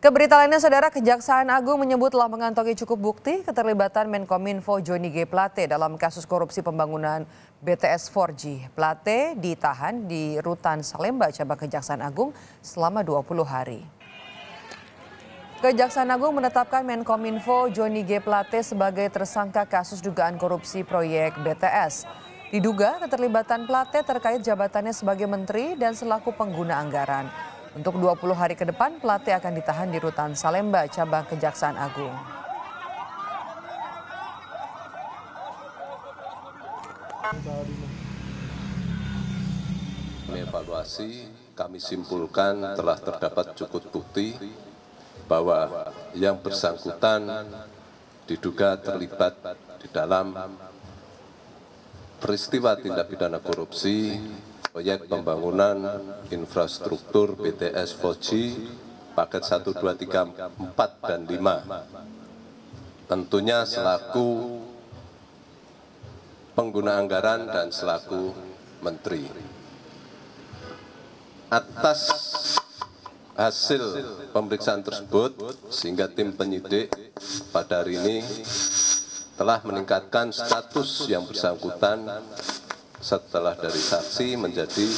Ke berita lainnya, Saudara, Kejaksaan Agung menyebut telah mengantongi cukup bukti keterlibatan Menkominfo Johnny G. Plate dalam kasus korupsi pembangunan BTS 4G. Plate ditahan di Rutan Salemba, Cabang Kejaksaan Agung selama 20 hari. Kejaksaan Agung menetapkan Menkominfo Johnny G. Plate sebagai tersangka kasus dugaan korupsi proyek BTS. Diduga keterlibatan Plate terkait jabatannya sebagai menteri dan selaku pengguna anggaran. Untuk 20 hari ke depan, Plate akan ditahan di Rutan Salemba, Cabang Kejaksaan Agung. Evaluasi, kami simpulkan telah terdapat cukup bukti bahwa yang bersangkutan diduga terlibat di dalam peristiwa tindak pidana korupsi proyek pembangunan infrastruktur BTS 4G paket 1, 2, 3, 4, dan 5. Tentunya selaku pengguna anggaran dan selaku menteri. Atas hasil pemeriksaan tersebut, sehingga tim penyidik pada hari ini telah meningkatkan status yang bersangkutan setelah dari saksi menjadi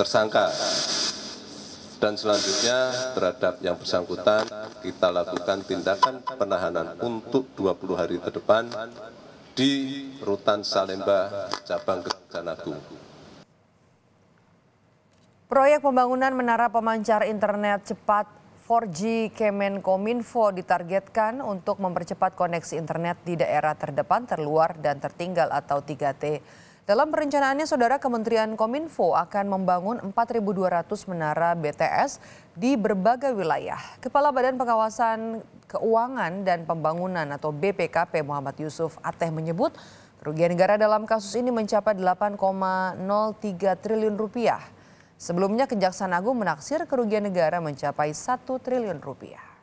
tersangka. Dan selanjutnya terhadap yang bersangkutan kita lakukan tindakan penahanan untuk 20 hari ke depan di Rutan Salemba, Cabang Kejaksaan Agung. Proyek pembangunan menara pemancar internet cepat 4G Kemenkominfo ditargetkan untuk mempercepat koneksi internet di daerah terdepan, terluar, dan tertinggal atau 3T. Dalam perencanaannya, Saudara, Kementerian Kominfo akan membangun 4.200 menara BTS di berbagai wilayah. Kepala Badan Pengawasan Keuangan dan Pembangunan atau BPKP Muhammad Yusuf Ateh menyebut kerugian negara dalam kasus ini mencapai 8,03 triliun rupiah. Sebelumnya, Kejaksaan Agung menaksir kerugian negara mencapai 1 triliun rupiah.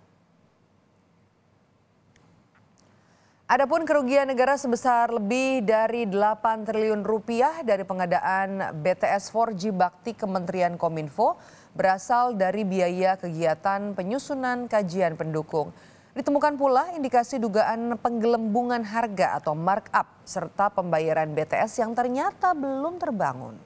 Adapun kerugian negara sebesar lebih dari 8 triliun rupiah dari pengadaan BTS 4G Bakti Kementerian Kominfo berasal dari biaya kegiatan penyusunan kajian pendukung. Ditemukan pula indikasi dugaan penggelembungan harga atau markup serta pembayaran BTS yang ternyata belum terbangun.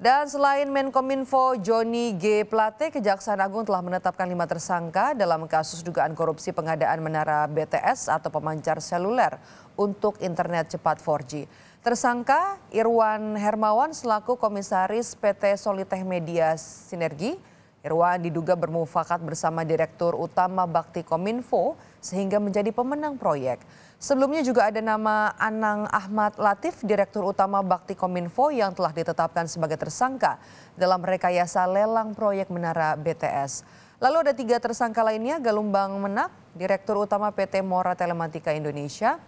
Dan selain Menkominfo Johnny G. Plate, Kejaksaan Agung telah menetapkan 5 tersangka dalam kasus dugaan korupsi pengadaan menara BTS atau pemancar seluler untuk internet cepat 4G. Tersangka Irwan Hermawan selaku komisaris PT Solitech Media Sinergi. Irwan diduga bermufakat bersama Direktur Utama Bakti Kominfo sehingga menjadi pemenang proyek. Sebelumnya juga ada nama Anang Ahmad Latif, Direktur Utama Bakti Kominfo yang telah ditetapkan sebagai tersangka dalam rekayasa lelang proyek menara BTS. Lalu ada 3 tersangka lainnya, Galumbang Menak, Direktur Utama PT Mora Telematika Indonesia,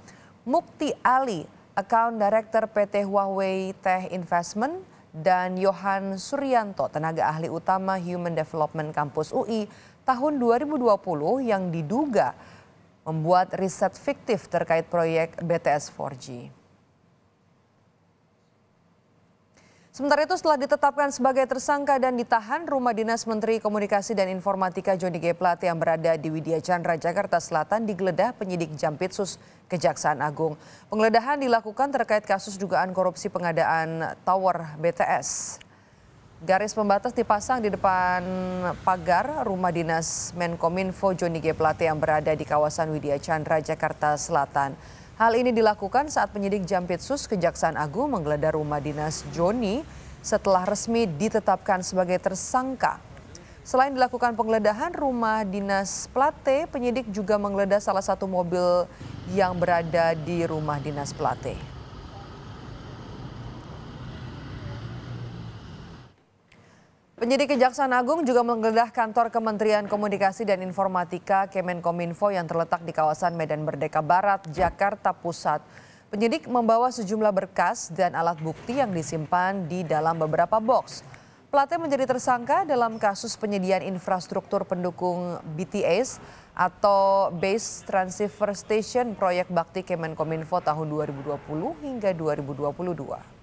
Mukti Ali, Account Director PT Huawei Tech Investment, dan Yohan Suryanto, tenaga ahli utama Human Development Kampus UI tahun 2020 yang diduga membuat riset fiktif terkait proyek BTS 4G. Sementara itu, setelah ditetapkan sebagai tersangka dan ditahan, Rumah Dinas Menteri Komunikasi dan Informatika Johnny G. Plate yang berada di Widya Chandra, Jakarta Selatan digeledah penyidik Jampitsus Kejaksaan Agung. Penggeledahan dilakukan terkait kasus dugaan korupsi pengadaan tower BTS. Garis pembatas dipasang di depan pagar Rumah Dinas Menkominfo Johnny G. Plate yang berada di kawasan Widya Chandra, Jakarta Selatan. Hal ini dilakukan saat penyidik Jampitsus Kejaksaan Agung menggeledah rumah dinas Johnny setelah resmi ditetapkan sebagai tersangka. Selain dilakukan penggeledahan rumah dinas Plate, penyidik juga menggeledah salah satu mobil yang berada di rumah dinas Plate. Penyidik Kejaksaan Agung juga menggeledah kantor Kementerian Komunikasi dan Informatika Kemenkominfo yang terletak di kawasan Medan Merdeka Barat, Jakarta Pusat. Penyidik membawa sejumlah berkas dan alat bukti yang disimpan di dalam beberapa box. Plate menjadi tersangka dalam kasus penyediaan infrastruktur pendukung BTS atau Base Transceiver Station proyek Bakti Kemenkominfo tahun 2020 hingga 2022.